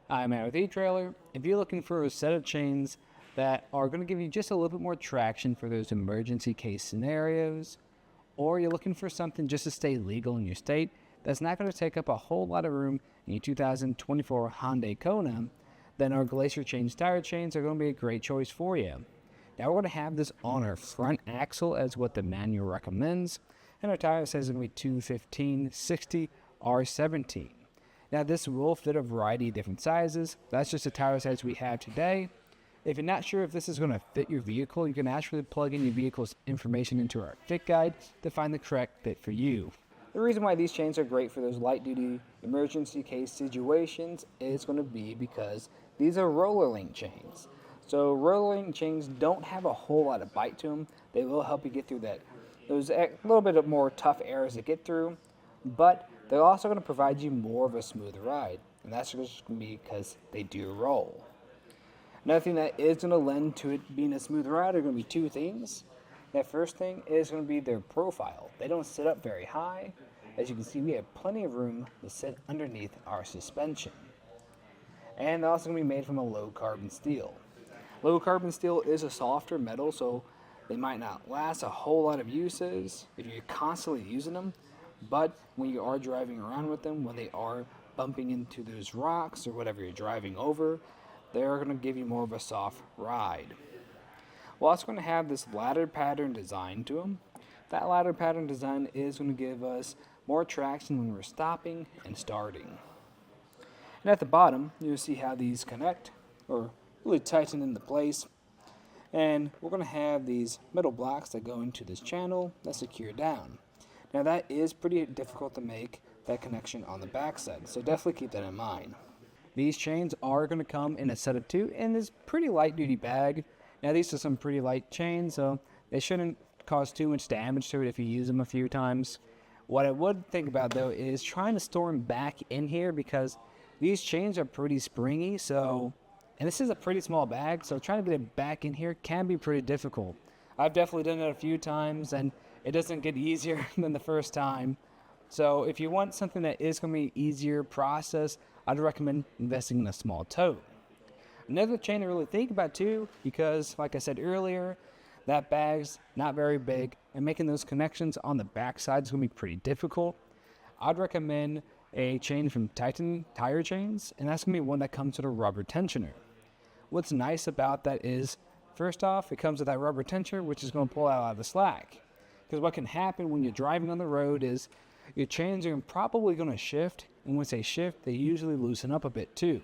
I'm out with eTrailer. If you're looking for a set of chains that are going to give you just a little bit more traction for those emergency case scenarios, or you're looking for something just to stay legal in your state that's not going to take up a whole lot of room in your 2024 Hyundai Kona, then our Glacier Chains Tire Chains are going to be a great choice for you. Now we're going to have this on our front axle as what the manual recommends, and our tire size is going to be 215/60 R17. Now this will fit a variety of different sizes. That's just the tire size we have today. If you're not sure if this is going to fit your vehicle, you can actually plug in your vehicle's information into our fit guide to find the correct fit for you. The reason why these chains are great for those light duty emergency case situations is going to be because these are roller link chains. So roller link chains don't have a whole lot of bite to them. They will help you get through those a little bit of more tough areas to get through, but they're also going to provide you more of a smooth ride, and that's just going to be because they do roll. Another thing that is going to lend to it being a smooth ride are going to be two things. That first thing is going to be their profile. They don't sit up very high. As you can see, we have plenty of room to sit underneath our suspension. And they're also going to be made from a low carbon steel. Low carbon steel is a softer metal, so they might not last a whole lot of uses if you're constantly using them. But when you are driving around with them, when they are bumping into those rocks or whatever you're driving over, they're going to give you more of a soft ride. We're also going to have this ladder pattern design to them. That ladder pattern design is going to give us more traction when we're stopping and starting. And at the bottom, you'll see how these connect or really tighten into place. And we're going to have these metal blocks that go into this channel that secure down. Now that is pretty difficult to make that connection on the backside, so definitely keep that in mind. These chains are going to come in a set of two in this pretty light duty bag. Now these are some pretty light chains, so they shouldn't cause too much damage to it if you use them a few times. What I would think about though is trying to store them back in here, because these chains are pretty springy, and this is a pretty small bag, so trying to get it back in here can be pretty difficult. I've definitely done it a few times, and it doesn't get easier than the first time. So if you want something that is going to be an easier process, I'd recommend investing in a small tote. Another chain to really think about too, because like I said earlier, that bag's not very big, and making those connections on the back side is going to be pretty difficult. I'd recommend a chain from Titan Tire Chains, and that's going to be one that comes with a rubber tensioner. What's nice about that is, first off, it comes with that rubber tensioner, which is going to pull out a lot of the slack. Because what can happen when you're driving on the road is your chains are probably going to shift, and once they shift, they usually loosen up a bit too.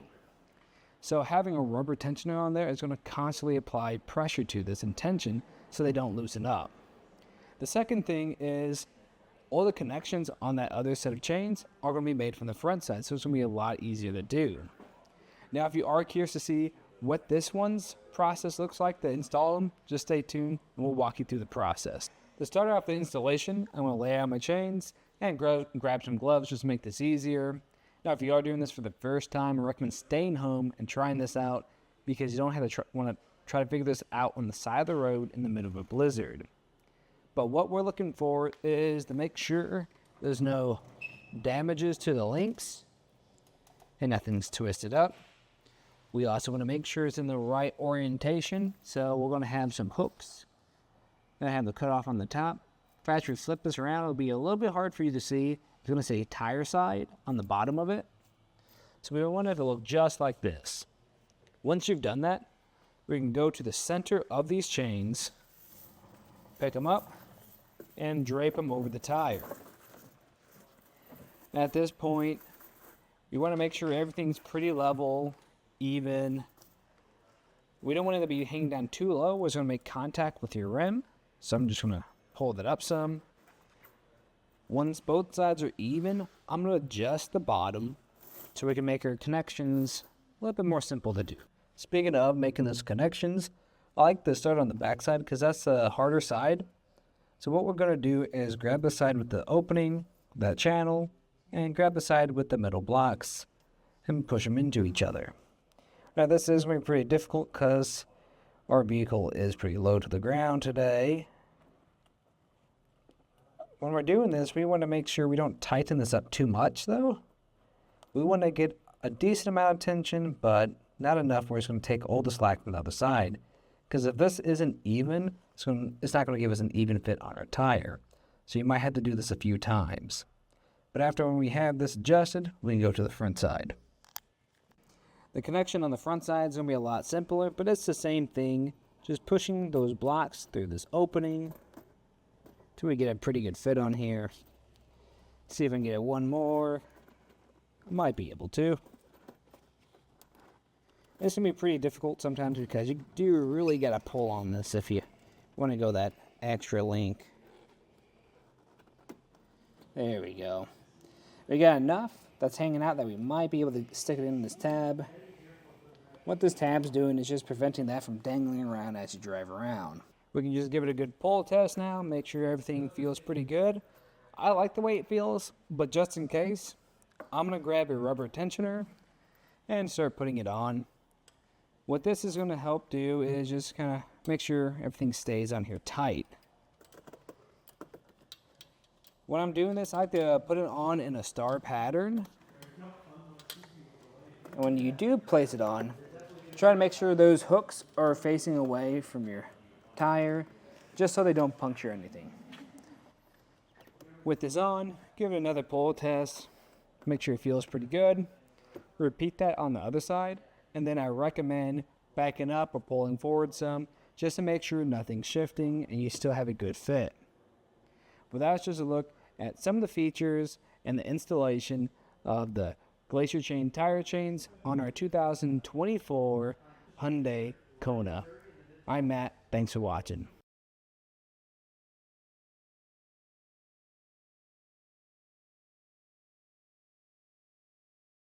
So having a rubber tensioner on there is going to constantly apply pressure to this and tension so they don't loosen up. The second thing is all the connections on that other set of chains are going to be made from the front side, so it's going to be a lot easier to do. Now, if you are curious to see what this one's process looks like to install them, just stay tuned and we'll walk you through the process. To start off the installation, I'm going to lay out my chains and grab some gloves just to make this easier. Now, if you are doing this for the first time, I recommend staying home and trying this out, because you don't have to want to try to figure this out on the side of the road in the middle of a blizzard. But what we're looking for is to make sure there's no damages to the links and nothing's twisted up. We also want to make sure it's in the right orientation, so we're going to have some hooks. Going to have the cutoff on the top. If I actually flip this around, it'll be a little bit hard for you to see. It's going to say tire side on the bottom of it. So we want it to look just like this. Once you've done that, we can go to the center of these chains, pick them up, and drape them over the tire. At this point, you want to make sure everything's pretty level, even. We don't want it to be hanging down too low, or it's going to make contact with your rim. So I'm just going to hold it up some. Once both sides are even, I'm going to adjust the bottom so we can make our connections a little bit more simple to do. Speaking of making those connections, I like to start on the back side because that's the harder side. So what we're going to do is grab the side with the opening, that channel, and grab the side with the metal blocks and push them into each other. Now this is going to be pretty difficult because our vehicle is pretty low to the ground today. When we're doing this, we want to make sure we don't tighten this up too much though. We want to get a decent amount of tension, but not enough where it's going to take all the slack from the other side. Because if this isn't even, it's not going to give us an even fit on our tire. So you might have to do this a few times. But after when we have this adjusted, we can go to the front side. The connection on the front side is going to be a lot simpler, but it's the same thing. Just pushing those blocks through this opening till we get a pretty good fit on here. See if I can get one more. Might be able to. It's going to be pretty difficult sometimes because you do really got to pull on this if you want to go that extra length. There we go. We got enough that's hanging out that we might be able to stick it in this tab. What this tab's doing is just preventing that from dangling around as you drive around. We can just give it a good pull test now, make sure everything feels pretty good. I like the way it feels, but just in case, I'm going to grab a rubber tensioner and start putting it on. What this is going to help do is just kind of make sure everything stays on here tight. When I'm doing this, I like to put it on in a star pattern. And when you do place it on, try to make sure those hooks are facing away from your tire, just so they don't puncture anything. With this on, give it another pull test. Make sure it feels pretty good. Repeat that on the other side, and then I recommend backing up or pulling forward some just to make sure nothing's shifting and you still have a good fit. But that's just a look at some of the features and the installation of the Glacier Chain Tire Chains on our 2024 Hyundai Kona. I'm Matt. Thanks for watching.